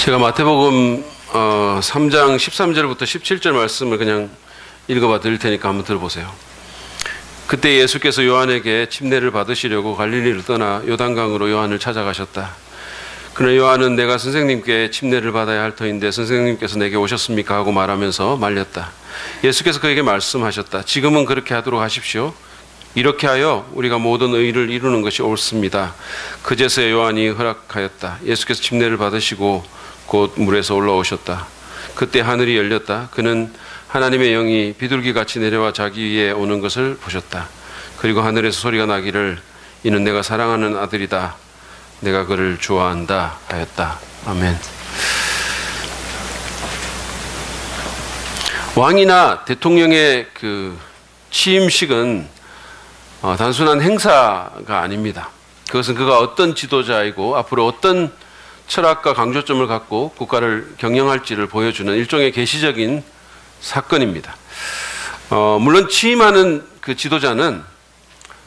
제가 마태복음 3장 13절부터 17절 말씀을 그냥 읽어봐 드릴 테니까 한번 들어보세요. 그때 예수께서 요한에게 침례를 받으시려고 갈릴리를 떠나 요단강으로 요한을 찾아가셨다. 그러나 요한은 내가 선생님께 침례를 받아야 할 터인데 선생님께서 내게 오셨습니까? 하고 말하면서 말렸다. 예수께서 그에게 말씀하셨다. 지금은 그렇게 하도록 하십시오. 이렇게 하여 우리가 모든 의를 이루는 것이 옳습니다. 그제서야 요한이 허락하였다. 예수께서 침례를 받으시고 곧 물에서 올라오셨다. 그때 하늘이 열렸다. 그는 하나님의 영이 비둘기같이 내려와 자기 위에 오는 것을 보셨다. 그리고 하늘에서 소리가 나기를 이는 내가 사랑하는 아들이다. 내가 그를 좋아한다 하였다. 아멘. 왕이나 대통령의 그 취임식은 단순한 행사가 아닙니다. 그것은 그가 어떤 지도자이고 앞으로 어떤 철학과 강조점을 갖고 국가를 경영할지를 보여주는 일종의 계시적인 사건입니다. 물론 취임하는 그 지도자는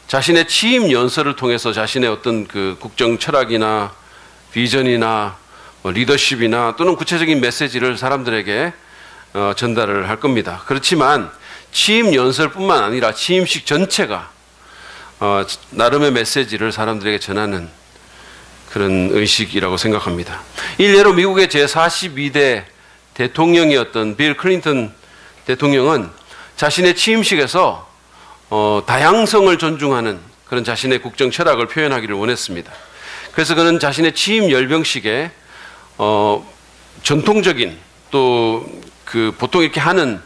자신의 취임 연설을 통해서 자신의 어떤 그 국정 철학이나 비전이나 리더십이나 또는 구체적인 메시지를 사람들에게 전달을 할 겁니다. 그렇지만 취임 연설뿐만 아니라 취임식 전체가 나름의 메시지를 사람들에게 전하는 그런 의식이라고 생각합니다. 일례로 미국의 제42대 대통령이었던 빌 클린턴 대통령은 자신의 취임식에서 다양성을 존중하는 그런 자신의 국정 철학을 표현하기를 원했습니다. 그래서 그는 자신의 취임 열병식에 전통적인 또 그 보통 이렇게 하는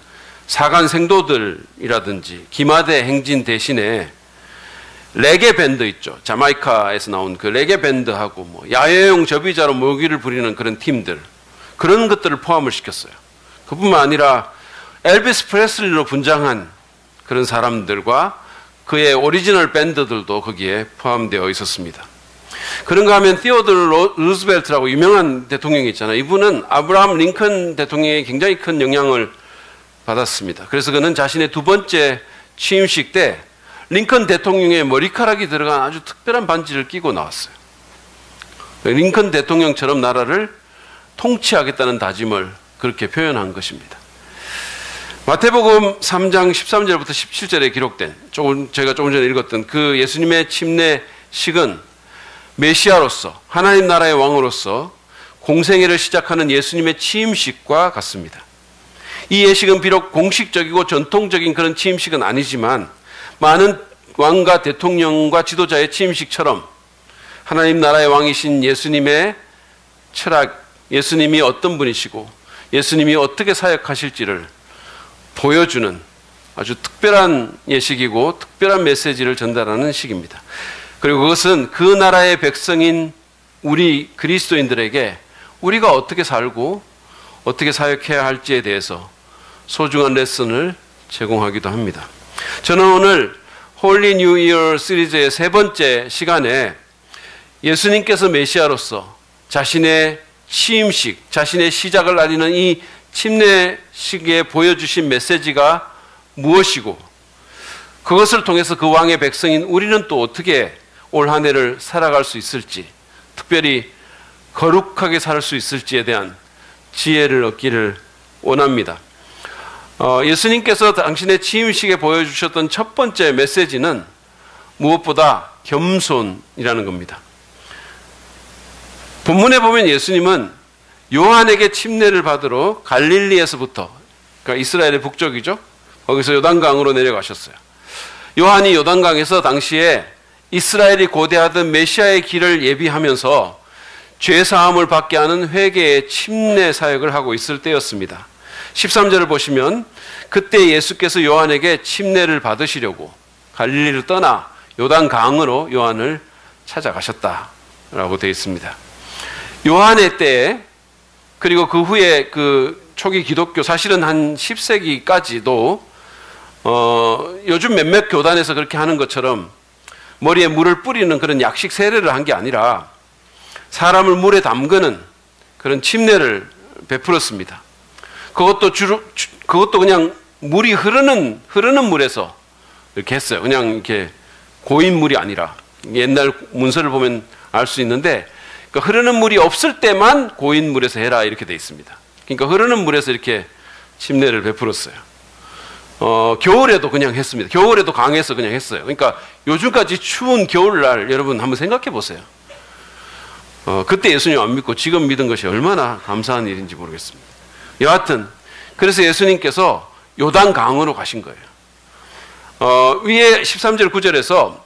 사관 생도들이라든지 기마대 행진 대신에 레게 밴드 있죠. 자마이카에서 나온 그 레게 밴드하고 뭐 야외용 접이자로 모기를 부리는 그런 팀들, 그런 것들을 포함을 시켰어요. 그뿐만 아니라 엘비스 프레슬리로 분장한 그런 사람들과 그의 오리지널 밴드들도 거기에 포함되어 있었습니다. 그런가 하면 티오도르 루즈벨트라고 유명한 대통령이 있잖아요. 이분은 아브라함 링컨 대통령에게 굉장히 큰 영향을 받았습니다. 그래서 그는 자신의 두 번째 취임식 때 링컨 대통령의 머리카락이 들어간 아주 특별한 반지를 끼고 나왔어요. 링컨 대통령처럼 나라를 통치하겠다는 다짐을 그렇게 표현한 것입니다. 마태복음 3장 13절부터 17절에 기록된 제가 조금 전에 읽었던 그 예수님의 침례식은 메시아로서 하나님 나라의 왕으로서 공생애를 시작하는 예수님의 취임식과 같습니다. 이 예식은 비록 공식적이고 전통적인 그런 취임식은 아니지만 많은 왕과 대통령과 지도자의 취임식처럼 하나님 나라의 왕이신 예수님의 철학, 예수님이 어떤 분이시고 예수님이 어떻게 사역하실지를 보여주는 아주 특별한 예식이고 특별한 메시지를 전달하는 식입니다. 그리고 그것은 그 나라의 백성인 우리 그리스도인들에게 우리가 어떻게 살고 어떻게 사역해야 할지에 대해서 소중한 레슨을 제공하기도 합니다. 저는 오늘 홀리 뉴 이어 시리즈의 세 번째 시간에 예수님께서 메시아로서 자신의 취임식, 자신의 시작을 알리는 이 침례식에 보여주신 메시지가 무엇이고 그것을 통해서 그 왕의 백성인 우리는 또 어떻게 올 한 해를 살아갈 수 있을지, 특별히 거룩하게 살 수 있을지에 대한 지혜를 얻기를 원합니다. 예수님께서 당신의 취임식에 보여주셨던 첫 번째 메시지는 무엇보다 겸손이라는 겁니다. 본문에 보면 예수님은 요한에게 침례를 받으러 갈릴리에서부터, 그러니까 이스라엘의 북쪽이죠. 거기서 요단강으로 내려가셨어요. 요한이 요단강에서 당시에 이스라엘이 고대하던 메시아의 길을 예비하면서 죄사함을 받게 하는 회개의 침례 사역을 하고 있을 때였습니다. 13절을 보시면 그때 예수께서 요한에게 침례를 받으시려고 갈릴리를 떠나 요단강으로 요한을 찾아가셨다라고 되어 있습니다. 요한의 때에 그리고 그 후에 그 초기 기독교 사실은 한 10세기까지도 요즘 몇몇 교단에서 그렇게 하는 것처럼 머리에 물을 뿌리는 그런 약식 세례를 한 게 아니라 사람을 물에 담그는 그런 침례를 베풀었습니다. 그것도 그냥 물이 흐르는 물에서 이렇게 했어요. 그냥 이렇게 고인 물이 아니라 옛날 문서를 보면 알 수 있는데 그러니까 흐르는 물이 없을 때만 고인 물에서 해라 이렇게 돼 있습니다. 그러니까 흐르는 물에서 이렇게 침례를 베풀었어요. 겨울에도 그냥 했습니다. 겨울에도 강에서 그냥 했어요. 그러니까 요즘까지 추운 겨울날 여러분 한번 생각해 보세요. 그때 예수님 안 믿고 지금 믿은 것이 얼마나 감사한 일인지 모르겠습니다. 여하튼 그래서 예수님께서 요단 강으로 가신 거예요. 위에 13절 9절에서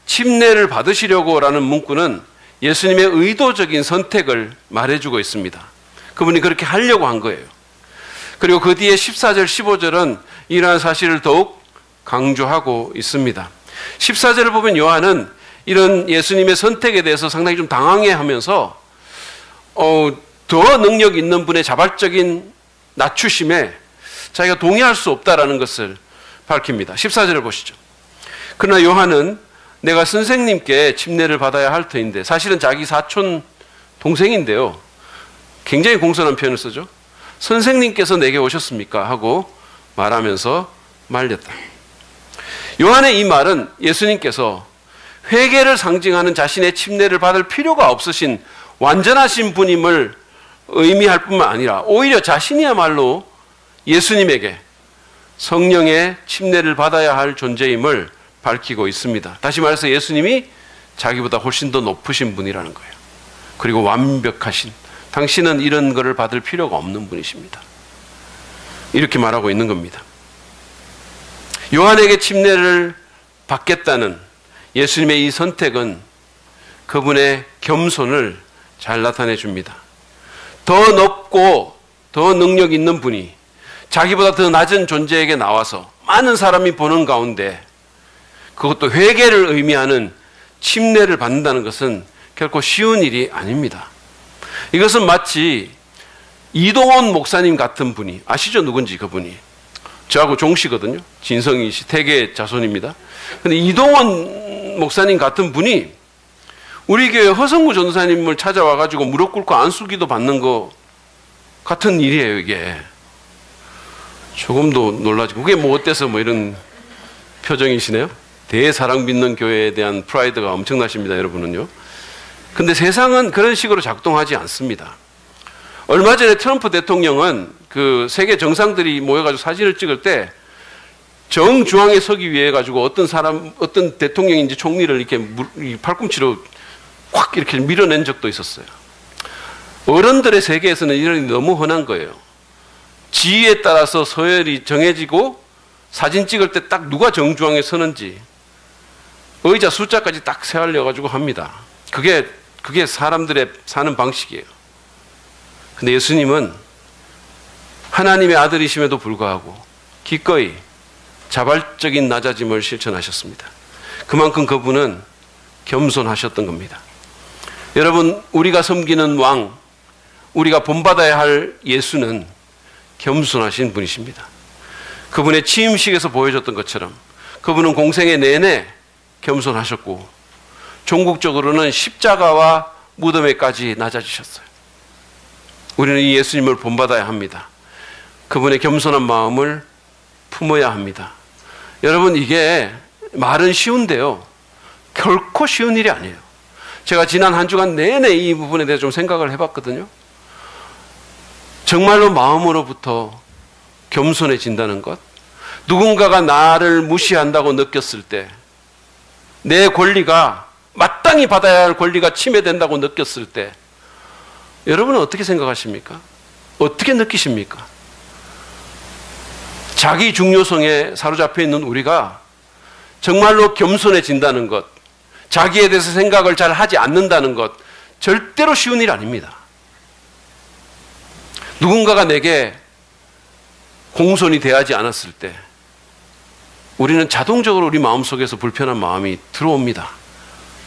침례를 받으시려고 라는 문구는 예수님의 의도적인 선택을 말해주고 있습니다. 그분이 그렇게 하려고 한 거예요. 그리고 그 뒤에 14절 15절은 이러한 사실을 더욱 강조하고 있습니다. 14절을 보면 요한은 이런 예수님의 선택에 대해서 상당히 좀 당황해하면서 더 능력 있는 분의 자발적인 낮추심에 자기가 동의할 수 없다라는 것을 밝힙니다. 14절을 보시죠. 그러나 요한은 내가 선생님께 침례를 받아야 할 터인데, 사실은 자기 사촌 동생인데요. 굉장히 공손한 표현을 쓰죠. 선생님께서 내게 오셨습니까? 하고 말하면서 말렸다. 요한의 이 말은 예수님께서 회개를 상징하는 자신의 침례를 받을 필요가 없으신 완전하신 분임을 의미할 뿐만 아니라 오히려 자신이야말로 예수님에게 성령의 침례를 받아야 할 존재임을 밝히고 있습니다. 다시 말해서 예수님이 자기보다 훨씬 더 높으신 분이라는 거예요. 그리고 완벽하신, 당신은 이런 것을 받을 필요가 없는 분이십니다. 이렇게 말하고 있는 겁니다. 요한에게 침례를 받겠다는 예수님의 이 선택은 그분의 겸손을 잘 나타내 줍니다. 더 높고 더 능력 있는 분이 자기보다 더 낮은 존재에게 나와서 많은 사람이 보는 가운데 그것도 회개를 의미하는 침례를 받는다는 것은 결코 쉬운 일이 아닙니다. 이것은 마치 이동원 목사님 같은 분이, 아시죠? 누군지 그분이. 저하고 종씨거든요. 진성이 씨, 태계 자손입니다. 근데 이동원 목사님 같은 분이 우리 교회 허성무 전도사님을 찾아와가지고 무릎 꿇고 안수기도 받는 거 같은 일이에요, 이게. 조금도 놀라지고, 그게 뭐 어때서 뭐 이런 표정이시네요? 대사랑 믿는 교회에 대한 프라이드가 엄청나십니다, 여러분은요. 근데 세상은 그런 식으로 작동하지 않습니다. 얼마 전에 트럼프 대통령은 그 세계 정상들이 모여가지고 사진을 찍을 때 정중앙에 서기 위해 가지고 어떤 대통령인지 총리를 이렇게 팔꿈치로 확 이렇게 밀어낸 적도 있었어요. 어른들의 세계에서는 이런 일이 너무 흔한 거예요. 지위에 따라서 서열이 정해지고 사진 찍을 때 딱 누가 정중앙에 서는지 의자 숫자까지 딱 세알려 가지고 합니다. 그게 사람들의 사는 방식이에요. 근데 예수님은 하나님의 아들이심에도 불구하고 기꺼이 자발적인 낮아짐을 실천하셨습니다. 그만큼 그분은 겸손하셨던 겁니다. 여러분, 우리가 섬기는 왕, 우리가 본받아야 할 예수는 겸손하신 분이십니다. 그분의 취임식에서 보여줬던 것처럼 그분은 공생애 내내 겸손하셨고 종국적으로는 십자가와 무덤에까지 낮아지셨어요. 우리는 이 예수님을 본받아야 합니다. 그분의 겸손한 마음을 품어야 합니다. 여러분, 이게 말은 쉬운데요, 결코 쉬운 일이 아니에요. 제가 지난 한 주간 내내 이 부분에 대해서 좀 생각을 해봤거든요. 정말로 마음으로부터 겸손해진다는 것, 누군가가 나를 무시한다고 느꼈을 때, 내 권리가 마땅히 받아야 할 권리가 침해된다고 느꼈을 때 여러분은 어떻게 생각하십니까? 어떻게 느끼십니까? 자기 중요성에 사로잡혀 있는 우리가 정말로 겸손해진다는 것, 자기에 대해서 생각을 잘 하지 않는다는 것, 절대로 쉬운 일 아닙니다. 누군가가 내게 공손히 대하지 않았을 때 우리는 자동적으로 우리 마음속에서 불편한 마음이 들어옵니다.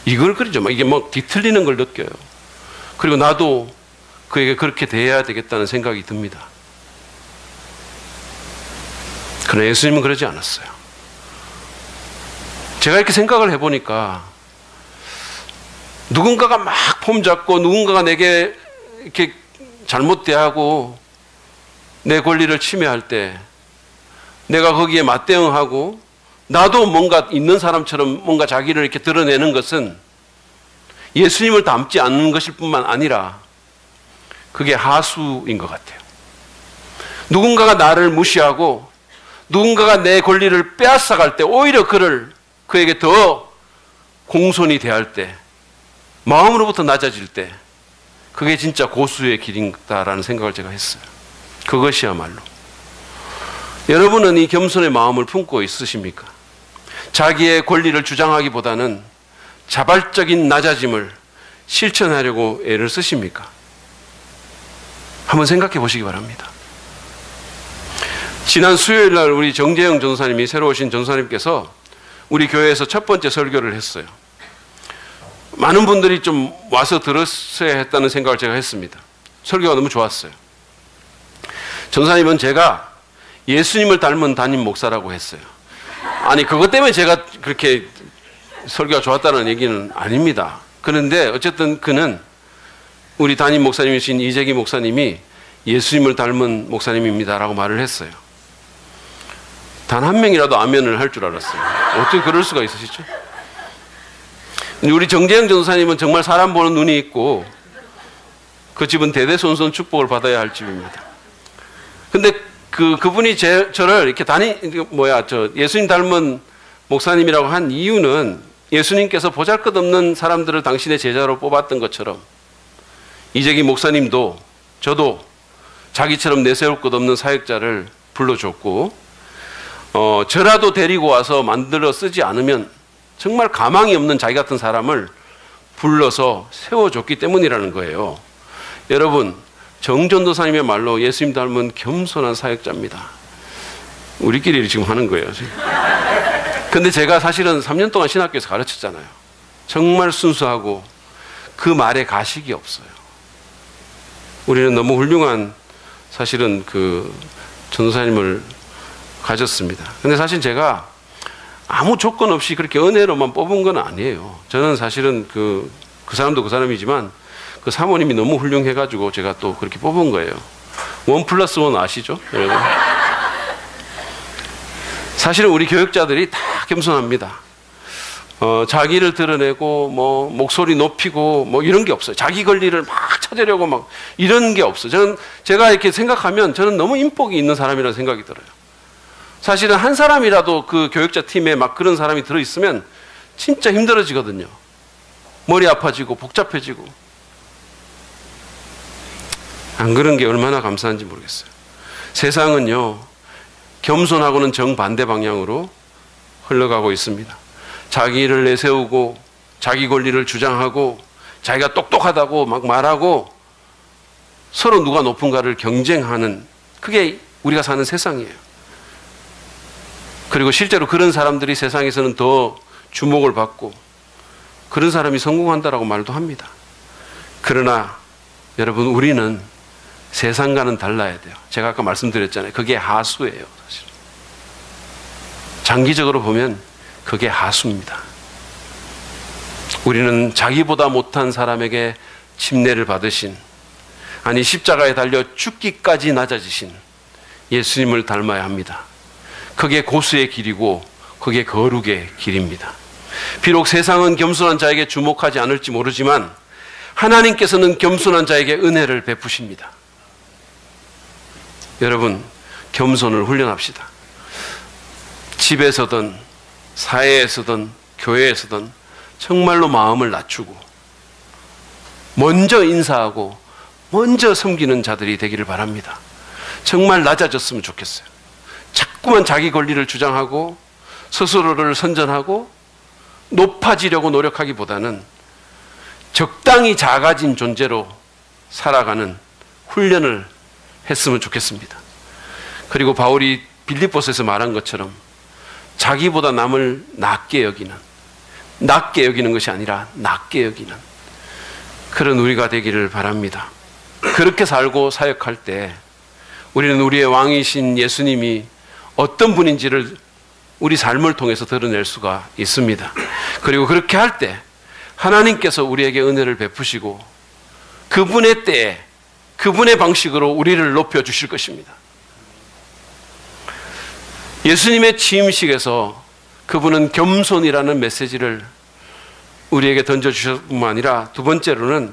이걸 그러죠. 이게 막 뒤틀리는 걸 느껴요. 그리고 나도 그에게 그렇게 대해야 되겠다는 생각이 듭니다. 그러나 예수님은 그러지 않았어요. 제가 이렇게 생각을 해보니까 누군가가 막 폼 잡고 누군가가 내게 이렇게 잘못 대하고 내 권리를 침해할 때 내가 거기에 맞대응하고 나도 뭔가 있는 사람처럼 뭔가 자기를 이렇게 드러내는 것은 예수님을 닮지 않는 것일 뿐만 아니라 그게 하수인 것 같아요. 누군가가 나를 무시하고 누군가가 내 권리를 빼앗아갈 때 오히려 그에게 더 공손히 대할 때, 마음으로부터 낮아질 때, 그게 진짜 고수의 길이다라는 생각을 제가 했어요. 그것이야말로. 여러분은 이 겸손의 마음을 품고 있으십니까? 자기의 권리를 주장하기보다는 자발적인 낮아짐을 실천하려고 애를 쓰십니까? 한번 생각해 보시기 바랍니다. 지난 수요일 날 우리 정재영 전사님이, 새로 오신 전사님께서 우리 교회에서 첫 번째 설교를 했어요. 많은 분들이 좀 와서 들었어야 했다는 생각을 제가 했습니다. 설교가 너무 좋았어요. 전사님은 제가 예수님을 닮은 담임 목사라고 했어요. 아니, 그것 때문에 제가 그렇게 설교가 좋았다는 얘기는 아닙니다. 그런데 어쨌든 그는 우리 담임 목사님이신 이재기 목사님이 예수님을 닮은 목사님입니다라고 말을 했어요. 단 한 명이라도 아멘을 할 줄 알았어요. 어떻게 그럴 수가 있으시죠? 우리 정재영 전사님은 정말 사람 보는 눈이 있고 그 집은 대대손손 축복을 받아야 할 집입니다. 근데 그분이 저를 이렇게 예수님 닮은 목사님이라고 한 이유는 예수님께서 보잘것없는 사람들을 당신의 제자로 뽑았던 것처럼 이재기 목사님도 저도 자기처럼 내세울 것 없는 사역자를 불러줬고, 저라도 데리고 와서 만들어 쓰지 않으면 정말 가망이 없는 자기 같은 사람을 불러서 세워줬기 때문이라는 거예요. 여러분, 정전도사님의 말로 예수님 닮은 겸손한 사역자입니다. 우리끼리 지금 하는 거예요. 근데 제가 사실은 3년 동안 신학교에서 가르쳤잖아요. 정말 순수하고 그 말에 가식이 없어요. 우리는 너무 훌륭한 사실은 그 전도사님을 가졌습니다. 근데 사실 제가 아무 조건 없이 그렇게 은혜로만 뽑은 건 아니에요. 저는 사실은 그 사람도 그 사람이지만 그 사모님이 너무 훌륭해가지고 제가 또 그렇게 뽑은 거예요. 1+1 아시죠? 여러분? 사실은 우리 교육자들이 다 겸손합니다. 자기를 드러내고 목소리 높이고 이런 게 없어요. 자기 권리를 막 찾으려고 막 이런 게 없어요. 제가 이렇게 생각하면 저는 너무 인복이 있는 사람이라는 생각이 들어요. 사실은 한 사람이라도 그 교육자 팀에 막 그런 사람이 들어있으면 진짜 힘들어지거든요. 머리 아파지고 복잡해지고. 안 그런 게 얼마나 감사한지 모르겠어요. 세상은요, 겸손하고는 정반대 방향으로 흘러가고 있습니다. 자기를 내세우고 자기 권리를 주장하고 자기가 똑똑하다고 막 말하고 서로 누가 높은가를 경쟁하는, 그게 우리가 사는 세상이에요. 그리고 실제로 그런 사람들이 세상에서는 더 주목을 받고 그런 사람이 성공한다라고 말도 합니다. 그러나 여러분, 우리는 세상과는 달라야 돼요. 제가 아까 말씀드렸잖아요. 그게 하수예요. 사실 장기적으로 보면 그게 하수입니다. 우리는 자기보다 못한 사람에게 침례를 받으신, 아니 십자가에 달려 죽기까지 낮아지신 예수님을 닮아야 합니다. 그게 고수의 길이고 그게 거룩의 길입니다. 비록 세상은 겸손한 자에게 주목하지 않을지 모르지만 하나님께서는 겸손한 자에게 은혜를 베푸십니다. 여러분, 겸손을 훈련합시다. 집에서든 사회에서든 교회에서든 정말로 마음을 낮추고 먼저 인사하고 먼저 섬기는 자들이 되기를 바랍니다. 정말 낮아졌으면 좋겠어요. 자꾸만 자기 권리를 주장하고 스스로를 선전하고 높아지려고 노력하기보다는 적당히 작아진 존재로 살아가는 훈련을 했으면 좋겠습니다. 그리고 바울이 빌립보서에서 말한 것처럼 자기보다 남을 낮게 여기는 것이 아니라 낮게 여기는 그런 우리가 되기를 바랍니다. 그렇게 살고 사역할 때 우리는 우리의 왕이신 예수님이 어떤 분인지를 우리 삶을 통해서 드러낼 수가 있습니다. 그리고 그렇게 할 때 하나님께서 우리에게 은혜를 베푸시고 그분의 때에 그분의 방식으로 우리를 높여주실 것입니다. 예수님의 취임식에서 그분은 겸손이라는 메시지를 우리에게 던져주셨을 뿐만 아니라 두 번째로는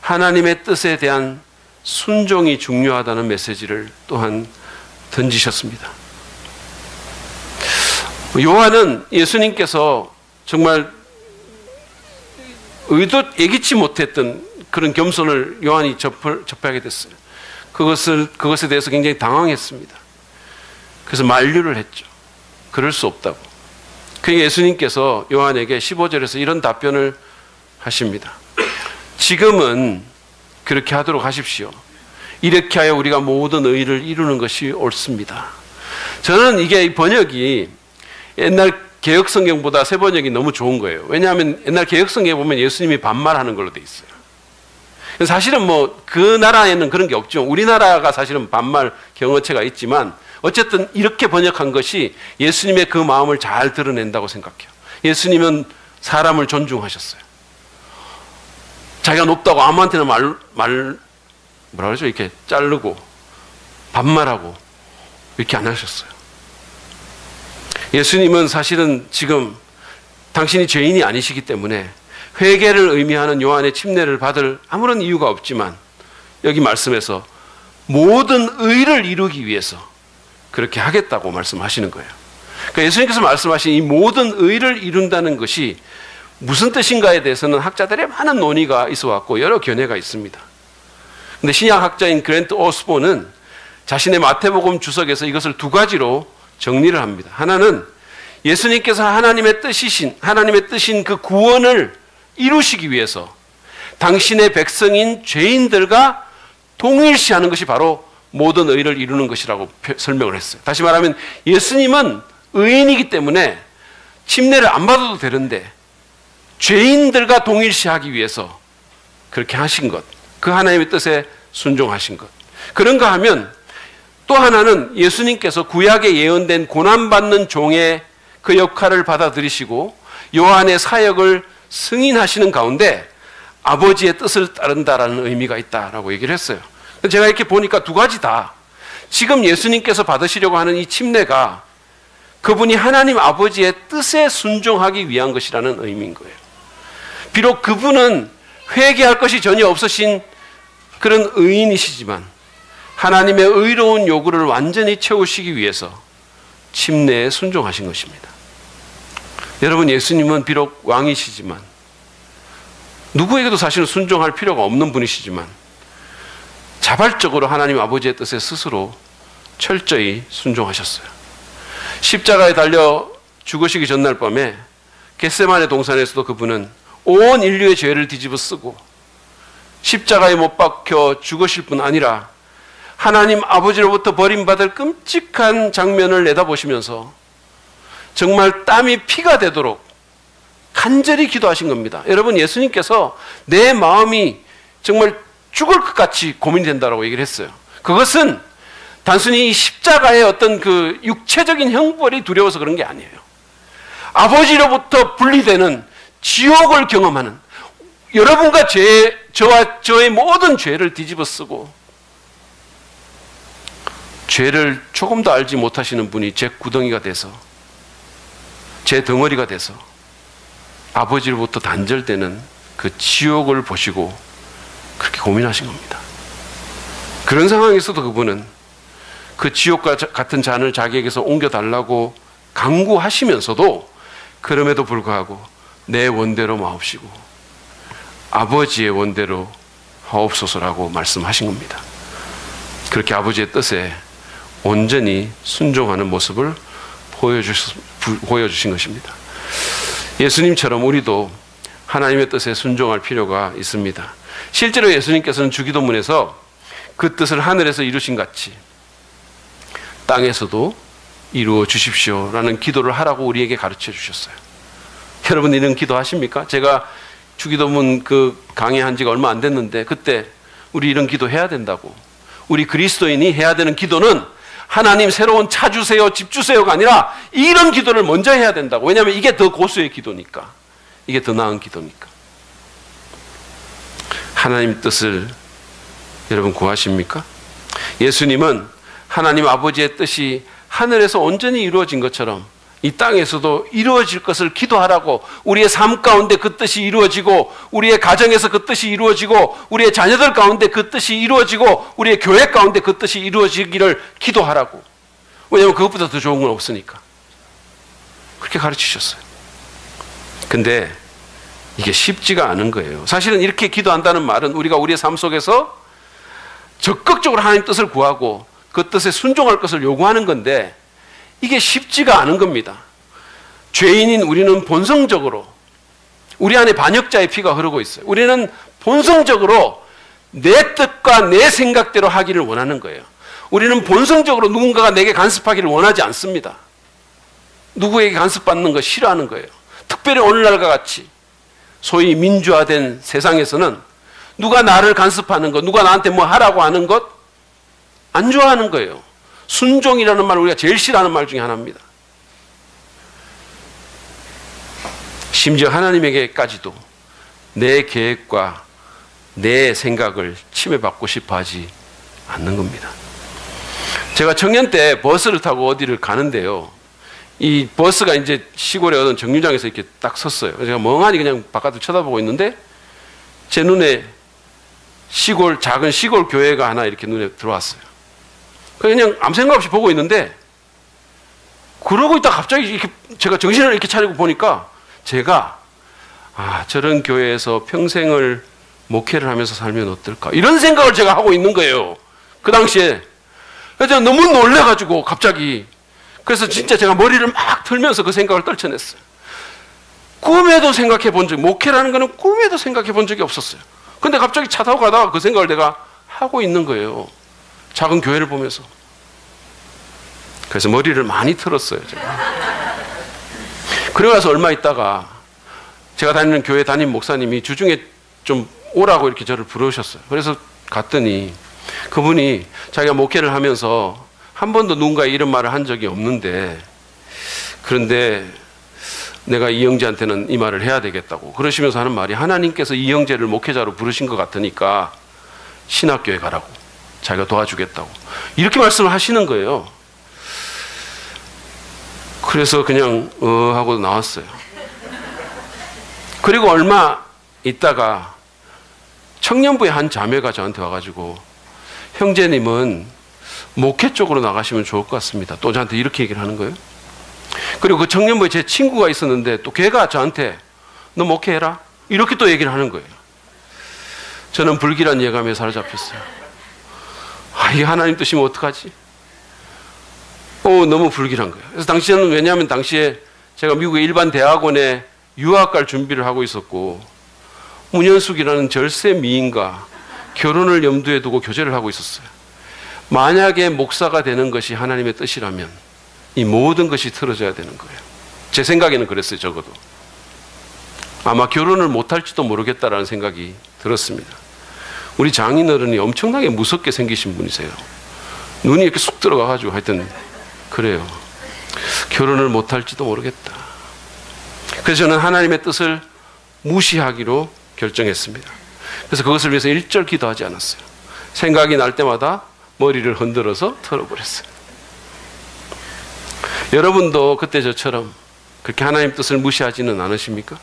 하나님의 뜻에 대한 순종이 중요하다는 메시지를 또한 던지셨습니다. 요한은 예수님께서 정말 예기치 못했던 그런 겸손을 요한이 접하게 됐어요. 그것에 대해서 굉장히 당황했습니다. 그래서 만류를 했죠. 그럴 수 없다고. 그러니까 예수님께서 요한에게 15절에서 이런 답변을 하십니다. 지금은 그렇게 하도록 하십시오. 이렇게 하여 우리가 모든 의를 이루는 것이 옳습니다. 저는 이게 번역이 옛날 개혁성경보다 새 번역이 너무 좋은 거예요. 왜냐하면 옛날 개혁성경에 보면 예수님이 반말하는 걸로 돼 있어요. 사실은 뭐 그 나라에는 그런 게 없죠. 우리나라가 사실은 반말 경어체가 있지만 어쨌든 이렇게 번역한 것이 예수님의 그 마음을 잘 드러낸다고 생각해요. 예수님은 사람을 존중하셨어요. 자기가 높다고 아무한테나 뭐라 그러죠? 이렇게 자르고 반말하고 이렇게 안 하셨어요. 예수님은 사실은 지금 당신이 죄인이 아니시기 때문에 회개를 의미하는 요한의 침례를 받을 아무런 이유가 없지만 여기 말씀에서 모든 의를 이루기 위해서 그렇게 하겠다고 말씀하시는 거예요. 그러니까 예수님께서 말씀하신 이 모든 의를 이룬다는 것이 무슨 뜻인가에 대해서는 학자들의 많은 논의가 있어 왔고 여러 견해가 있습니다. 근데 신약학자인 그랜트 오스본은 자신의 마태복음 주석에서 이것을 두 가지로 정리를 합니다. 하나는 예수님께서 하나님의 뜻인 그 구원을 이루시기 위해서 당신의 백성인 죄인들과 동일시하는 것이 바로 모든 의를 이루는 것이라고 설명을 했어요. 다시 말하면 예수님은 의인이기 때문에 침례를 안 받아도 되는데 죄인들과 동일시하기 위해서 그렇게 하신 것, 그 하나님의 뜻에 순종하신 것. 그런가 하면 또 하나는 예수님께서 구약에 예언된 고난받는 종의 그 역할을 받아들이시고 요한의 사역을 승인하시는 가운데 아버지의 뜻을 따른다라는 의미가 있다라고 얘기를 했어요. 제가 이렇게 보니까 두 가지 다 지금 예수님께서 받으시려고 하는 이 침례가 그분이 하나님 아버지의 뜻에 순종하기 위한 것이라는 의미인 거예요. 비록 그분은 회개할 것이 전혀 없으신 그런 의인이시지만 하나님의 의로운 요구를 완전히 채우시기 위해서 침례에 순종하신 것입니다. 여러분, 예수님은 비록 왕이시지만 누구에게도 사실은 순종할 필요가 없는 분이시지만 자발적으로 하나님 아버지의 뜻에 스스로 철저히 순종하셨어요. 십자가에 달려 죽으시기 전날 밤에 겟세마네 동산에서도 그분은 온 인류의 죄를 뒤집어 쓰고 십자가에 못 박혀 죽으실 뿐 아니라 하나님 아버지로부터 버림받을 끔찍한 장면을 내다보시면서 정말 땀이 피가 되도록 간절히 기도하신 겁니다. 여러분, 예수님께서 내 마음이 정말 죽을 것 같이 고민이 된다고 얘기를 했어요. 그것은 단순히 이 십자가의 어떤 그 육체적인 형벌이 두려워서 그런 게 아니에요. 아버지로부터 분리되는 지옥을 경험하는 여러분과 저와 저의 모든 죄를 뒤집어 쓰고 죄를 조금도 알지 못하시는 분이 제 구덩이가 돼서 제 덩어리가 돼서 아버지로부터 단절되는 그 지옥을 보시고 그렇게 고민하신 겁니다. 그런 상황에서도 그분은 그 지옥과 같은 잔을 자기에게서 옮겨달라고 강구하시면서도 그럼에도 불구하고 내 원대로 마옵시고 아버지의 원대로 하옵소서라고 말씀하신 겁니다. 그렇게 아버지의 뜻에 온전히 순종하는 모습을 보여주신 것입니다. 예수님처럼 우리도 하나님의 뜻에 순종할 필요가 있습니다. 실제로 예수님께서는 주기도문에서 그 뜻을 하늘에서 이루신 같이 땅에서도 이루어 주십시오라는 기도를 하라고 우리에게 가르쳐 주셨어요. 여러분, 이런 기도 하십니까? 제가 주기도문 그 강의한 지가 얼마 안 됐는데 그때 우리 이런 기도 해야 된다고. 우리 그리스도인이 해야 되는 기도는 하나님 새로운 차 주세요, 집 주세요가 아니라 이런 기도를 먼저 해야 된다고. 왜냐하면 이게 더 고수의 기도니까. 이게 더 나은 기도니까. 하나님 뜻을 여러분 구하십니까? 예수님은 하나님 아버지의 뜻이 하늘에서 온전히 이루어진 것처럼 이 땅에서도 이루어질 것을 기도하라고. 우리의 삶 가운데 그 뜻이 이루어지고, 우리의 가정에서 그 뜻이 이루어지고, 우리의 자녀들 가운데 그 뜻이 이루어지고, 우리의 교회 가운데 그 뜻이 이루어지기를 기도하라고. 왜냐하면 그것보다 더 좋은 건 없으니까. 그렇게 가르치셨어요. 근데 이게 쉽지가 않은 거예요. 사실은 이렇게 기도한다는 말은 우리가 우리의 삶 속에서 적극적으로 하나님 뜻을 구하고 그 뜻에 순종할 것을 요구하는 건데, 이게 쉽지가 않은 겁니다. 죄인인 우리는 본성적으로 우리 안에 반역자의 피가 흐르고 있어요. 우리는 본성적으로 내 뜻과 내 생각대로 하기를 원하는 거예요. 우리는 본성적으로 누군가가 내게 간섭하기를 원하지 않습니다. 누구에게 간섭받는 거 싫어하는 거예요. 특별히 오늘날과 같이 소위 민주화된 세상에서는 누가 나를 간섭하는 것, 누가 나한테 뭐 하라고 하는 것 안 좋아하는 거예요. 순종이라는 말, 우리가 제일 싫어하는 말 중에 하나입니다. 심지어 하나님에게까지도 내 계획과 내 생각을 침해받고 싶어 하지 않는 겁니다. 제가 청년 때 버스를 타고 어디를 가는데요, 이 버스가 이제 시골의 어떤 정류장에서 이렇게 딱 섰어요. 제가 멍하니 그냥 바깥을 쳐다보고 있는데 제 눈에 작은 시골 교회가 하나 이렇게 눈에 들어왔어요. 그냥 아무 생각 없이 보고 있는데, 그러고 있다 갑자기 이렇게 제가 정신을 이렇게 차리고 보니까 제가 저런 교회에서 평생을 목회를 하면서 살면 어떨까, 이런 생각을 제가 하고 있는 거예요. 그 당시에. 그래서 너무 놀래가지고 갑자기, 그래서 진짜 제가 머리를 막 틀면서 그 생각을 떨쳐냈어요. 꿈에도 생각해 본 적이, 목회라는 거는 꿈에도 생각해 본 적이 없었어요. 근데 갑자기 차 타고 가다가 그 생각을 내가 하고 있는 거예요. 작은 교회를 보면서. 그래서 머리를 많이 틀었어요, 제가. 그러고 나서 얼마 있다가 제가 다니는 교회 담임 목사님이 주중에 좀 오라고 이렇게 저를 부르셨어요. 그래서 갔더니 그분이 자기가 목회를 하면서 한 번도 누군가 이런 말을 한 적이 없는데, 그런데 내가 이 형제한테는 이 말을 해야 되겠다고 그러시면서 하는 말이, 하나님께서 이 형제를 목회자로 부르신 것 같으니까 신학교에 가라고, 자기가 도와주겠다고 이렇게 말씀을 하시는 거예요. 그래서 그냥 하고 나왔어요. 그리고 얼마 있다가 청년부의 한 자매가 저한테 와가지고, 형제님은 목회 쪽으로 나가시면 좋을 것 같습니다. 또 저한테 이렇게 얘기를 하는 거예요. 그리고 그 청년부에 제 친구가 있었는데 또 걔가 저한테 너 목회해라 이렇게 또 얘기를 하는 거예요. 저는 불길한 예감에 사로잡혔어요. 이게 하나님 뜻이면 어떡하지? 너무 불길한 거예요. 그래서 당시에는, 왜냐하면 당시에 제가 미국의 일반 대학원에 유학 갈 준비를 하고 있었고, 문현숙이라는 절세 미인과 결혼을 염두에 두고 교제를 하고 있었어요. 만약에 목사가 되는 것이 하나님의 뜻이라면 이 모든 것이 틀어져야 되는 거예요. 제 생각에는 그랬어요. 적어도 아마 결혼을 못할지도 모르겠다라는 생각이 들었습니다. 우리 장인어른이 엄청나게 무섭게 생기신 분이세요. 눈이 이렇게 쑥 들어가가지고 하여튼 그래요. 결혼을 못할지도 모르겠다. 그래서 저는 하나님의 뜻을 무시하기로 결정했습니다. 그래서 그것을 위해서 일절 기도하지 않았어요. 생각이 날 때마다 머리를 흔들어서 털어버렸어요. 여러분도 그때 저처럼 그렇게 하나님 뜻을 무시하지는 않으십니까?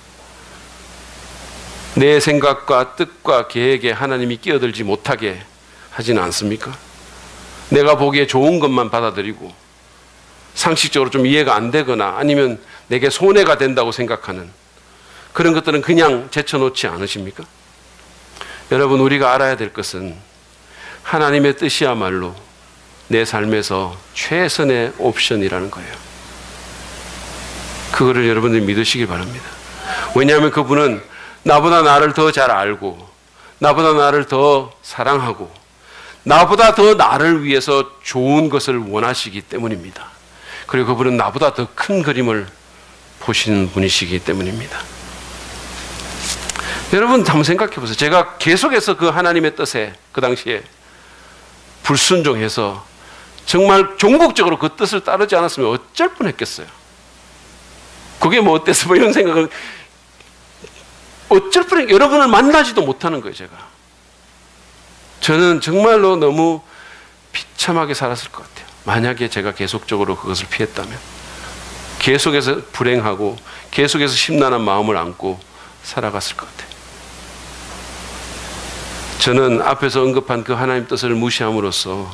내 생각과 뜻과 계획에 하나님이 끼어들지 못하게 하지는 않습니까? 내가 보기에 좋은 것만 받아들이고 상식적으로 좀 이해가 안 되거나 아니면 내게 손해가 된다고 생각하는 그런 것들은 그냥 제쳐놓지 않으십니까? 여러분, 우리가 알아야 될 것은 하나님의 뜻이야말로 내 삶에서 최선의 옵션이라는 거예요. 그거를 여러분들이 믿으시길 바랍니다. 왜냐하면 그분은 나보다 나를 더 잘 알고 나보다 나를 더 사랑하고 나보다 더 나를 위해서 좋은 것을 원하시기 때문입니다. 그리고 그분은 나보다 더 큰 그림을 보시는 분이시기 때문입니다. 여러분 한번 생각해 보세요. 제가 계속해서 그 하나님의 뜻에 그 당시에 불순종해서 정말 종국적으로 그 뜻을 따르지 않았으면 어쩔 뻔했겠어요. 그게 뭐 어땠어? 뭐 이런 생각을 어쩔 뻔했. 여러분을 만나지도 못하는 거예요. 제가. 저는 정말로 너무 비참하게 살았을 것 같아요. 만약에 제가 계속적으로 그것을 피했다면. 계속해서 불행하고 계속해서 심란한 마음을 안고 살아갔을 것 같아요. 저는 앞에서 언급한 그 하나님 뜻을 무시함으로써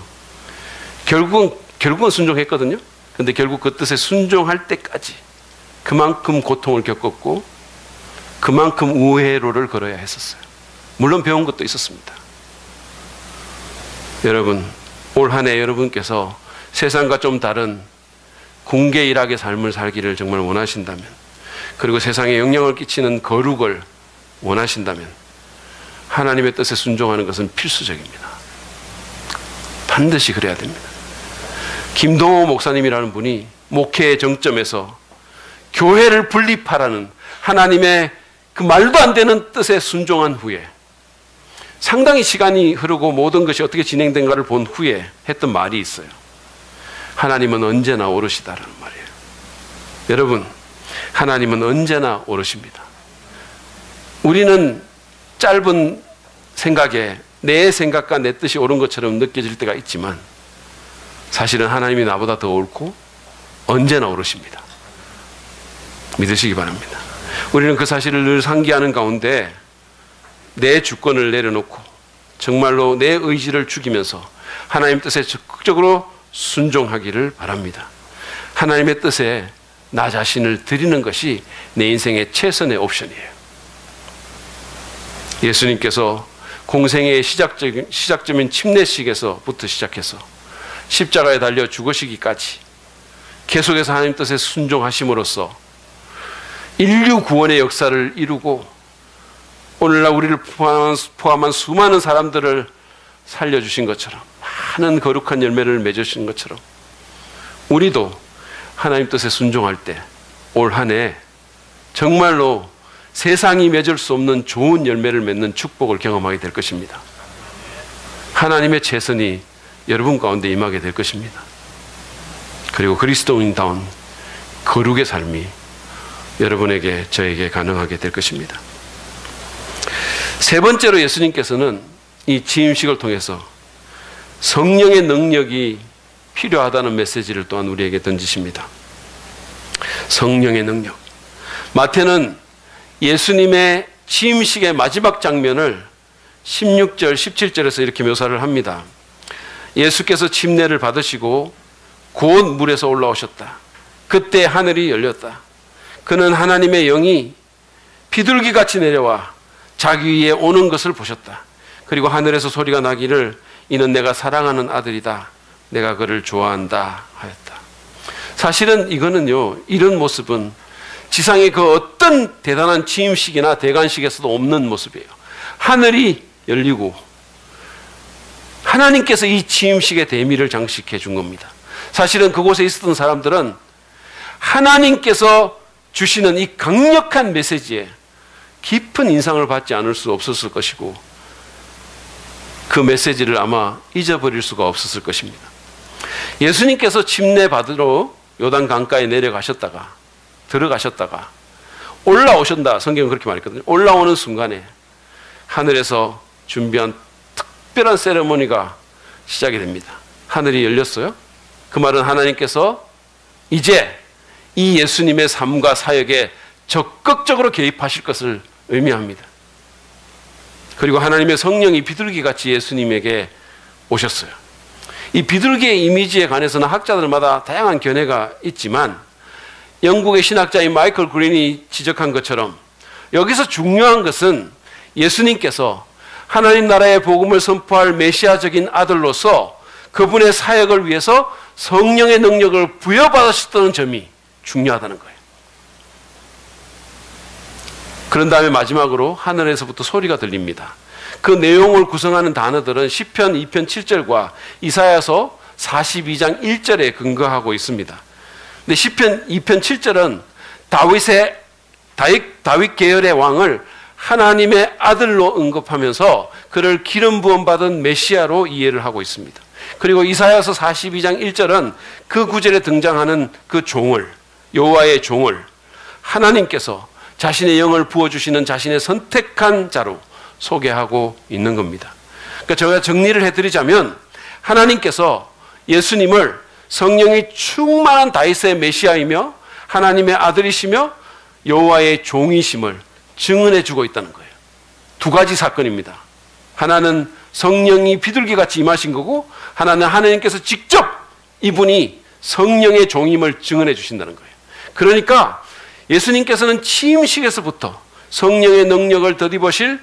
결국은 순종했거든요. 근데 결국 그 뜻에 순종할 때까지 그만큼 고통을 겪었고 그만큼 우회로를 걸어야 했었어요. 물론 배운 것도 있었습니다. 여러분, 올 한 해 여러분께서 세상과 좀 다른 궁계 일학의 삶을 살기를 정말 원하신다면, 그리고 세상에 영향을 끼치는 거룩을 원하신다면 하나님의 뜻에 순종하는 것은 필수적입니다. 반드시 그래야 됩니다. 김동호 목사님이라는 분이 목회의 정점에서 교회를 분립하라는 하나님의 그 말도 안 되는 뜻에 순종한 후에 상당히 시간이 흐르고 모든 것이 어떻게 진행된가를 본 후에 했던 말이 있어요. 하나님은 언제나 오르시다라는 말이에요. 여러분, 하나님은 언제나 오르십니다. 우리는 짧은 생각에 내 생각과 내 뜻이 옳은 것처럼 느껴질 때가 있지만 사실은 하나님이 나보다 더 옳고 언제나 오르십니다. 믿으시기 바랍니다. 우리는 그 사실을 늘 상기하는 가운데 내 주권을 내려놓고 정말로 내 의지를 죽이면서 하나님 뜻에 적극적으로 순종하기를 바랍니다. 하나님의 뜻에 나 자신을 드리는 것이 내 인생의 최선의 옵션이에요. 예수님께서 공생의 시작점인 침례식에서부터 시작해서 십자가에 달려 죽으시기까지 계속해서 하나님 뜻에 순종하심으로써 인류 구원의 역사를 이루고 오늘날 우리를 포함한 수많은 사람들을 살려주신 것처럼, 많은 거룩한 열매를 맺으신 것처럼 우리도 하나님 뜻에 순종할 때 올 한 해 정말로 세상이 맺을 수 없는 좋은 열매를 맺는 축복을 경험하게 될 것입니다. 하나님의 최선이 여러분 가운데 임하게 될 것입니다. 그리고 그리스도인다운 거룩의 삶이 여러분에게, 저에게 가능하게 될 것입니다. 세 번째로 예수님께서는 이 취임식을 통해서 성령의 능력이 필요하다는 메시지를 또한 우리에게 던지십니다. 성령의 능력. 마태는 예수님의 취임식의 마지막 장면을 16절, 17절에서 이렇게 묘사를 합니다. 예수께서 침례를 받으시고 곧 물에서 올라오셨다. 그때 하늘이 열렸다. 그는 하나님의 영이 비둘기같이 내려와 자기 위에 오는 것을 보셨다. 그리고 하늘에서 소리가 나기를 이는 내가 사랑하는 아들이다. 내가 그를 좋아한다 하였다. 사실은 이거는요, 이런 모습은 지상의 그 어떤 대단한 취임식이나 대관식에서도 없는 모습이에요. 하늘이 열리고 하나님께서 이 취임식의 대미를 장식해 준 겁니다. 사실은 그곳에 있었던 사람들은 하나님께서 주시는 이 강력한 메시지에 깊은 인상을 받지 않을 수 없었을 것이고 그 메시지를 아마 잊어버릴 수가 없었을 것입니다. 예수님께서 침례 받으러 요단 강가에 들어가셨다가 올라오신다. 성경은 그렇게 말했거든요. 올라오는 순간에 하늘에서 준비한 특별한 세레모니가 시작이 됩니다. 하늘이 열렸어요. 그 말은 하나님께서 이제 이 예수님의 삶과 사역에 적극적으로 개입하실 것을 의미합니다. 그리고 하나님의 성령이 비둘기같이 예수님에게 오셨어요. 이 비둘기의 이미지에 관해서는 학자들마다 다양한 견해가 있지만 영국의 신학자인 마이클 그린이 지적한 것처럼 여기서 중요한 것은 예수님께서 하나님 나라의 복음을 선포할 메시아적인 아들로서 그분의 사역을 위해서 성령의 능력을 부여받으셨다는 점이 중요하다는 거예요. 그런 다음에 마지막으로 하늘에서부터 소리가 들립니다. 그 내용을 구성하는 단어들은 시편 2편 7절과 이사야서 42장 1절에 근거하고 있습니다. 근데 시편 2편 7절은 다윗 계열의 왕을 하나님의 아들로 언급하면서 그를 기름 부음 받은 메시아로 이해를 하고 있습니다. 그리고 이사야서 42장 1절은 그 구절에 등장하는 그 종을, 여호와의 종을 하나님께서 자신의 영을 부어주시는 자신의 선택한 자로 소개하고 있는 겁니다. 그러니까 제가 정리를 해드리자면 하나님께서 예수님을 성령이 충만한 다윗의 메시아이며 하나님의 아들이시며 여호와의 종이심을 증언해 주고 있다는 거예요. 두 가지 사건입니다. 하나는 성령이 비둘기같이 임하신 거고, 하나는 하나님께서 직접 이분이 성령의 종임을 증언해 주신다는 거예요. 그러니까 예수님께서는 취임식에서부터 성령의 능력을 덧입으실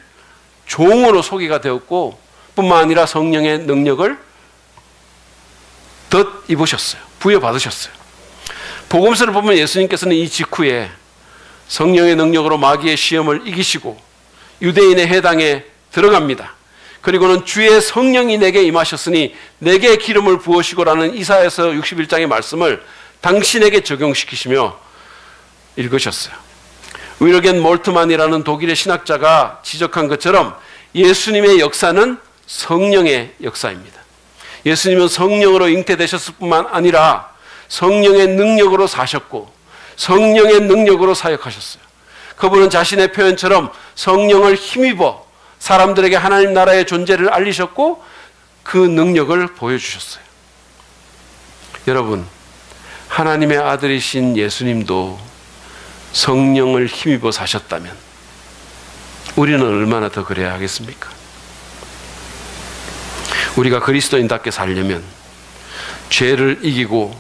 종으로 소개가 되었고, 뿐만 아니라 성령의 능력을 덧입으셨어요. 부여받으셨어요. 복음서를 보면 예수님께서는 이 직후에 성령의 능력으로 마귀의 시험을 이기시고 유대인의 회당에 들어갑니다. 그리고는 주의 성령이 내게 임하셨으니 내게 기름을 부으시고라는 이사야서 61장의 말씀을 당신에게 적용시키시며 읽으셨어요. 위르겐 몰트만이라는 독일의 신학자가 지적한 것처럼 예수님의 역사는 성령의 역사입니다. 예수님은 성령으로 잉태되셨을 뿐만 아니라 성령의 능력으로 사셨고 성령의 능력으로 사역하셨어요. 그분은 자신의 표현처럼 성령을 힘입어 사람들에게 하나님 나라의 존재를 알리셨고 그 능력을 보여주셨어요. 여러분, 하나님의 아들이신 예수님도 성령을 힘입어 사셨다면 우리는 얼마나 더 그래야 하겠습니까? 우리가 그리스도인답게 살려면, 죄를 이기고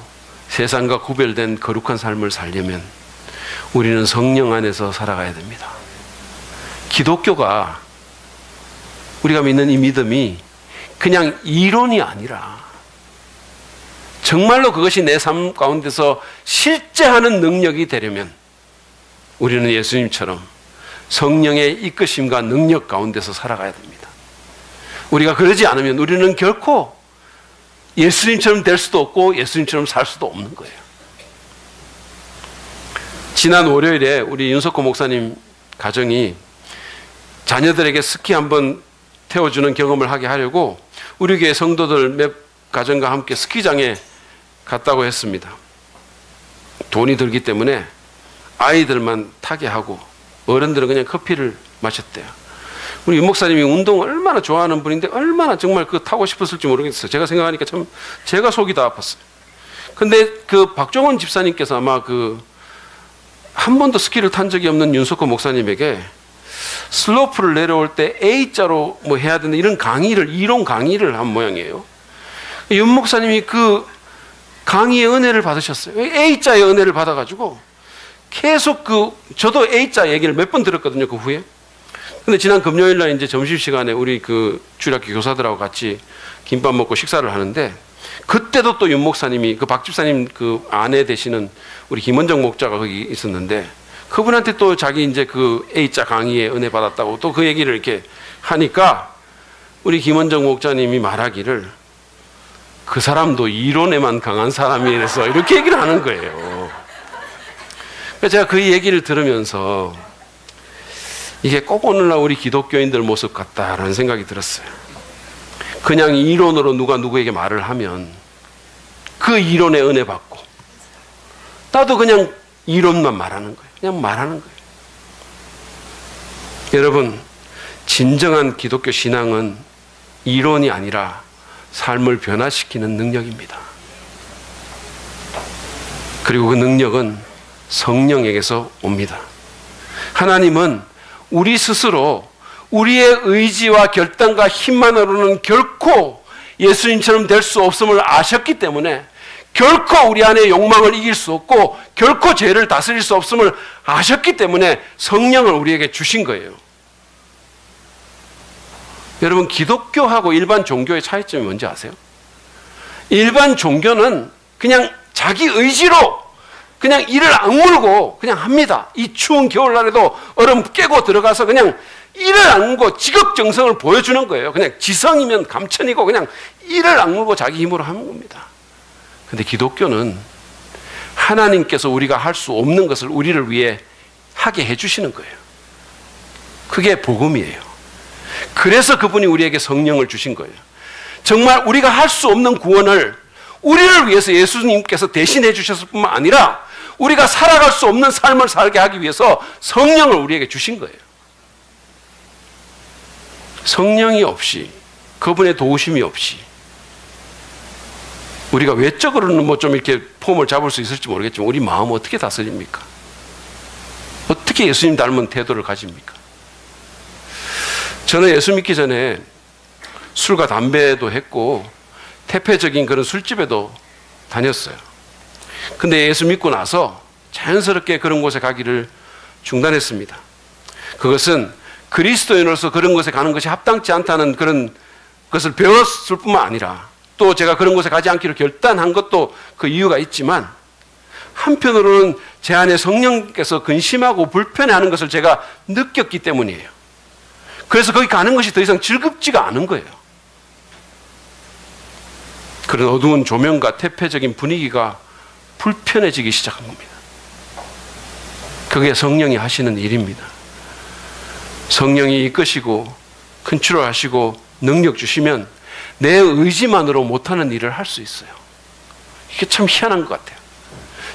세상과 구별된 거룩한 삶을 살려면 우리는 성령 안에서 살아가야 됩니다. 기독교가, 우리가 믿는 이 믿음이 그냥 이론이 아니라 정말로 그것이 내 삶 가운데서 실제하는 능력이 되려면 우리는 예수님처럼 성령의 이끄심과 능력 가운데서 살아가야 됩니다. 우리가 그러지 않으면 우리는 결코 예수님처럼 될 수도 없고 예수님처럼 살 수도 없는 거예요. 지난 월요일에 우리 윤석호 목사님 가정이 자녀들에게 스키 한번 태워주는 경험을 하게 하려고 우리 교회 성도들 몇 가정과 함께 스키장에 갔다고 했습니다. 돈이 들기 때문에 아이들만 타게 하고 어른들은 그냥 커피를 마셨대요. 우리 윤 목사님이 운동을 얼마나 좋아하는 분인데 얼마나 정말 그거 타고 싶었을지 모르겠어요. 제가 생각하니까 참 제가 속이 다 아팠어요. 근데 그 박종원 집사님께서 아마 한 번도 스키를 탄 적이 없는 윤석호 목사님에게 슬로프를 내려올 때 A자로 뭐 해야 된다 이런 이론 강의를 한 모양이에요. 윤 목사님이 그 강의의 은혜를 받으셨어요. A자의 은혜를 받아가지고 계속 저도 A자 얘기를 몇 번 들었거든요, 그 후에. 근데 지난 금요일 날 이제 점심시간에 우리 주일학교 교사들하고 같이 김밥 먹고 식사를 하는데 그때도 또 윤 목사님이 박 집사님 아내 되시는 우리 김원정 목자가 거기 있었는데 그분한테 또 자기 이제 A자 강의에 은혜 받았다고 또 그 얘기를 이렇게 하니까 우리 김원정 목자님이 말하기를 그 사람도 이론에만 강한 사람이라서 이렇게 얘기를 하는 거예요. 그래서 제가 그 얘기를 들으면서 이게 꼭 오늘날 우리 기독교인들 모습 같다라는 생각이 들었어요. 그냥 이론으로 누가 누구에게 말을 하면 그 이론에 은혜 받고 나도 그냥 이론만 말하는 거예요. 그냥 말하는 거예요. 여러분, 진정한 기독교 신앙은 이론이 아니라 삶을 변화시키는 능력입니다. 그리고 그 능력은 성령에게서 옵니다. 하나님은 우리 스스로 우리의 의지와 결단과 힘만으로는 결코 예수님처럼 될 수 없음을 아셨기 때문에 결코 우리 안에 욕망을 이길 수 없고 결코 죄를 다스릴 수 없음을 아셨기 때문에 성령을 우리에게 주신 거예요. 여러분, 기독교하고 일반 종교의 차이점이 뭔지 아세요? 일반 종교는 그냥 자기 의지로 그냥 이를 악물고 그냥 합니다. 이 추운 겨울날에도 얼음 깨고 들어가서 그냥 이를 악물고 지극정성을 보여주는 거예요. 그냥 지성이면 감천이고 그냥 이를 악물고 자기 힘으로 하는 겁니다. 근데 기독교는 하나님께서 우리가 할 수 없는 것을 우리를 위해 하게 해주시는 거예요. 그게 복음이에요. 그래서 그분이 우리에게 성령을 주신 거예요. 정말 우리가 할 수 없는 구원을 우리를 위해서 예수님께서 대신해 주셨을 뿐만 아니라 우리가 살아갈 수 없는 삶을 살게 하기 위해서 성령을 우리에게 주신 거예요. 성령이 없이, 그분의 도우심이 없이 우리가 외적으로는 뭐 좀 이렇게 폼을 잡을 수 있을지 모르겠지만 우리 마음은 어떻게 다스립니까? 어떻게 예수님 닮은 태도를 가집니까? 저는 예수 믿기 전에 술과 담배도 했고 태폐적인 그런 술집에도 다녔어요. 근데 예수 믿고 나서 자연스럽게 그런 곳에 가기를 중단했습니다. 그것은 그리스도인으로서 그런 곳에 가는 것이 합당치 않다는 그런 것을 배웠을 뿐만 아니라 또 제가 그런 곳에 가지 않기로 결단한 것도 그 이유가 있지만 한편으로는 제 안에 성령께서 근심하고 불편해하는 것을 제가 느꼈기 때문이에요. 그래서 거기 가는 것이 더 이상 즐겁지가 않은 거예요. 그런 어두운 조명과 태폐적인 분위기가 불편해지기 시작한 겁니다. 그게 성령이 하시는 일입니다. 성령이 이끄시고 컨트롤하시고 능력 주시면 내 의지만으로 못하는 일을 할 수 있어요. 이게 참 희한한 것 같아요.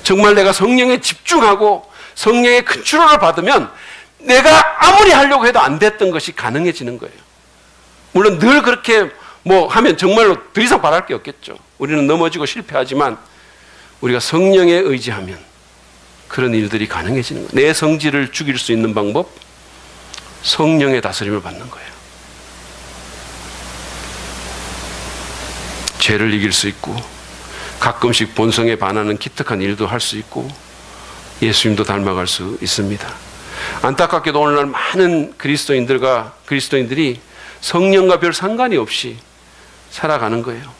정말 내가 성령에 집중하고 성령의 컨트롤을 받으면 내가 아무리 하려고 해도 안 됐던 것이 가능해지는 거예요. 물론 늘 그렇게 뭐 하면 정말로 더 이상 바랄 게 없겠죠. 우리는 넘어지고 실패하지만 우리가 성령에 의지하면 그런 일들이 가능해지는 거예요. 내 성질을 죽일 수 있는 방법, 성령의 다스림을 받는 거예요. 죄를 이길 수 있고 가끔씩 본성에 반하는 기특한 일도 할 수 있고 예수님도 닮아갈 수 있습니다. 안타깝게도 오늘날 많은 그리스도인들이 성령과 별 상관이 없이 살아가는 거예요.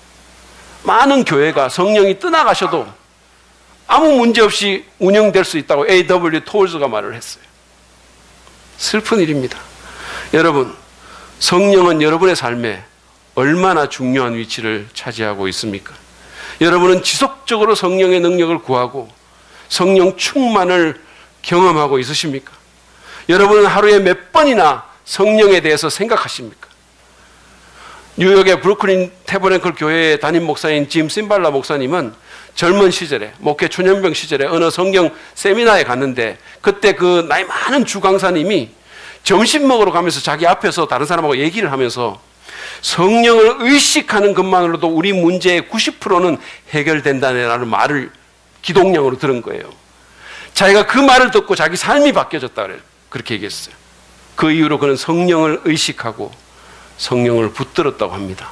많은 교회가 성령이 떠나가셔도 아무 문제 없이 운영될 수 있다고 A.W. 톨즈가 말을 했어요. 슬픈 일입니다. 여러분, 성령은 여러분의 삶에 얼마나 중요한 위치를 차지하고 있습니까? 여러분은 지속적으로 성령의 능력을 구하고 성령 충만을 경험하고 있으십니까? 여러분은 하루에 몇 번이나 성령에 대해서 생각하십니까? 뉴욕의 브루클린 태버랭클 교회의 담임 목사인 짐 심발라 목사님은 젊은 시절에 목회 초년병 시절에 어느 성경 세미나에 갔는데 그때 그 나이 많은 주 강사님이 점심 먹으러 가면서 자기 앞에서 다른 사람하고 얘기를 하면서 성령을 의식하는 것만으로도 우리 문제의 90%는 해결된다는 말을 기독령으로 들은 거예요. 자기가 그 말을 듣고 자기 삶이 바뀌어졌다 그래요. 그렇게 얘기했어요. 그 이후로 그는 성령을 의식하고 성령을 붙들었다고 합니다.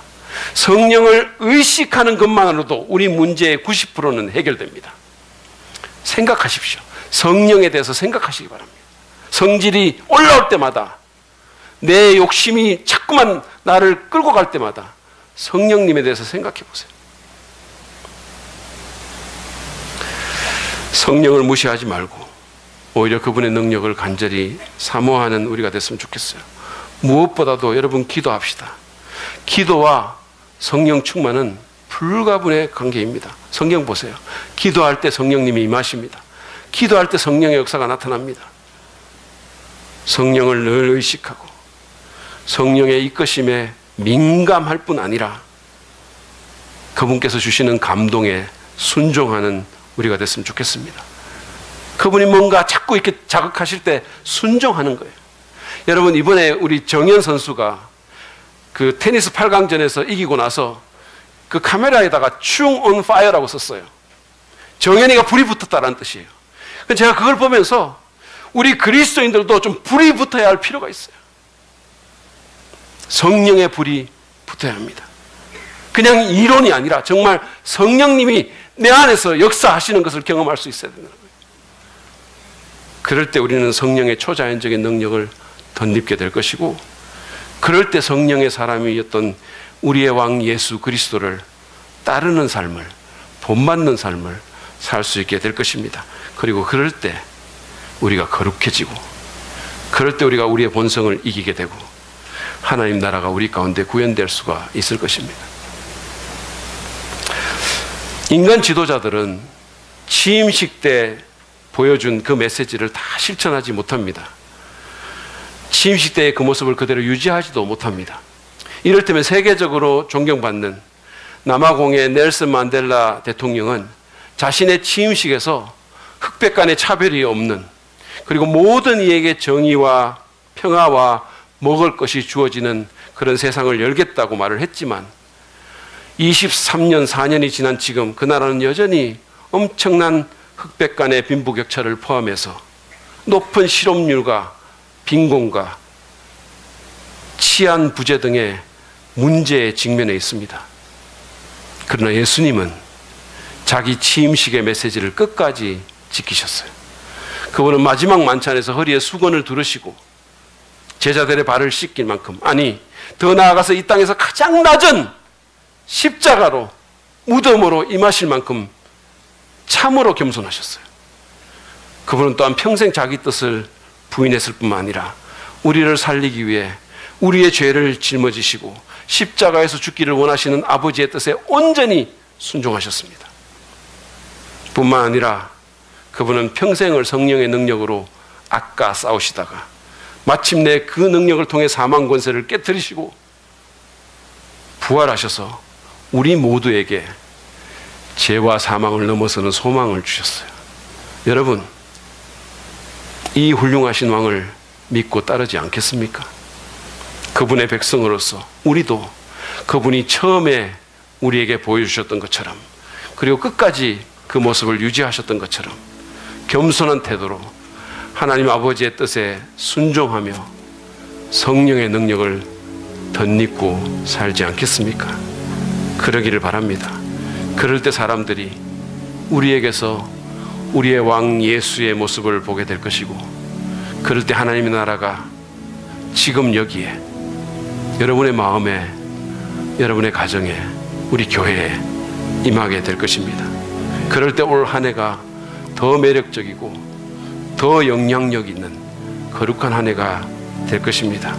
성령을 의식하는 것만으로도 우리 문제의 90%는 해결됩니다. 생각하십시오. 성령에 대해서 생각하시기 바랍니다. 성질이 올라올 때마다 내 욕심이 자꾸만 나를 끌고 갈 때마다 성령님에 대해서 생각해 보세요. 성령을 무시하지 말고 오히려 그분의 능력을 간절히 사모하는 우리가 됐으면 좋겠어요. 무엇보다도 여러분 기도합시다. 기도와 성령 충만은 불가분의 관계입니다. 성경 보세요. 기도할 때 성령님이 임하십니다. 기도할 때 성령의 역사가 나타납니다. 성령을 늘 의식하고 성령의 이끄심에 민감할 뿐 아니라 그분께서 주시는 감동에 순종하는 우리가 됐으면 좋겠습니다. 그분이 뭔가 자꾸 이렇게 자극하실 때 순종하는 거예요. 여러분, 이번에 우리 정현 선수가 그 테니스 8강전에서 이기고 나서 그 카메라에다가 충 on fire라고 썼어요. 정현이가 불이 붙었다는 뜻이에요. 제가 그걸 보면서 우리 그리스도인들도 좀 불이 붙어야 할 필요가 있어요. 성령의 불이 붙어야 합니다. 그냥 이론이 아니라 정말 성령님이 내 안에서 역사하시는 것을 경험할 수 있어야 된다는 거예요. 그럴 때 우리는 성령의 초자연적인 능력을 덧입게 될 것이고, 그럴 때 성령의 사람이었던 우리의 왕 예수 그리스도를 따르는 삶을, 본받는 삶을 살 수 있게 될 것입니다. 그리고 그럴 때 우리가 거룩해지고, 그럴 때 우리가 우리의 본성을 이기게 되고 하나님 나라가 우리 가운데 구현될 수가 있을 것입니다. 인간 지도자들은 취임식 때 보여준 그 메시지를 다 실천하지 못합니다. 취임식 때의 그 모습을 그대로 유지하지도 못합니다. 이를테면 세계적으로 존경받는 남아공의 넬슨 만델라 대통령은 자신의 취임식에서 흑백 간의 차별이 없는, 그리고 모든 이에게 정의와 평화와 먹을 것이 주어지는 그런 세상을 열겠다고 말을 했지만 23년, 4년이 지난 지금 그 나라는 여전히 엄청난 흑백 간의 빈부격차를 포함해서 높은 실업률과 빈곤과 치안 부재 등의 문제에 직면해 있습니다. 그러나 예수님은 자기 취임식의 메시지를 끝까지 지키셨어요. 그분은 마지막 만찬에서 허리에 수건을 두르시고 제자들의 발을 씻길 만큼, 아니 더 나아가서 이 땅에서 가장 낮은 십자가로 무덤으로 임하실 만큼 참으로 겸손하셨어요. 그분은 또한 평생 자기 뜻을 부인했을 뿐만 아니라 우리를 살리기 위해 우리의 죄를 짊어지시고 십자가에서 죽기를 원하시는 아버지의 뜻에 온전히 순종하셨습니다. 뿐만 아니라 그분은 평생을 성령의 능력으로 악과 싸우시다가 마침내 그 능력을 통해 사망 권세를 깨뜨리시고 부활하셔서 우리 모두에게 죄와 사망을 넘어서는 소망을 주셨어요. 여러분, 이 훌륭하신 왕을 믿고 따르지 않겠습니까? 그분의 백성으로서 우리도 그분이 처음에 우리에게 보여주셨던 것처럼, 그리고 끝까지 그 모습을 유지하셨던 것처럼 겸손한 태도로 하나님 아버지의 뜻에 순종하며 성령의 능력을 덧입고 살지 않겠습니까? 그러기를 바랍니다. 그럴 때 사람들이 우리에게서 우리의 왕 예수의 모습을 보게 될 것이고, 그럴 때 하나님의 나라가 지금 여기에, 여러분의 마음에, 여러분의 가정에, 우리 교회에 임하게 될 것입니다. 그럴 때 올 한 해가 더 매력적이고 더 영향력 있는 거룩한 한 해가 될 것입니다.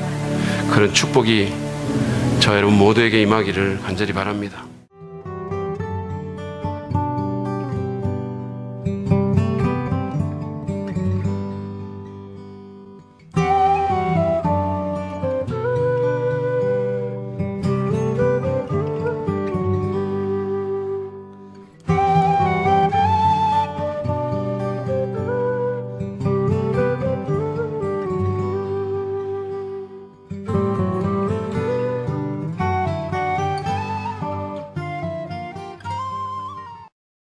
그런 축복이 저 여러분 모두에게 임하기를 간절히 바랍니다.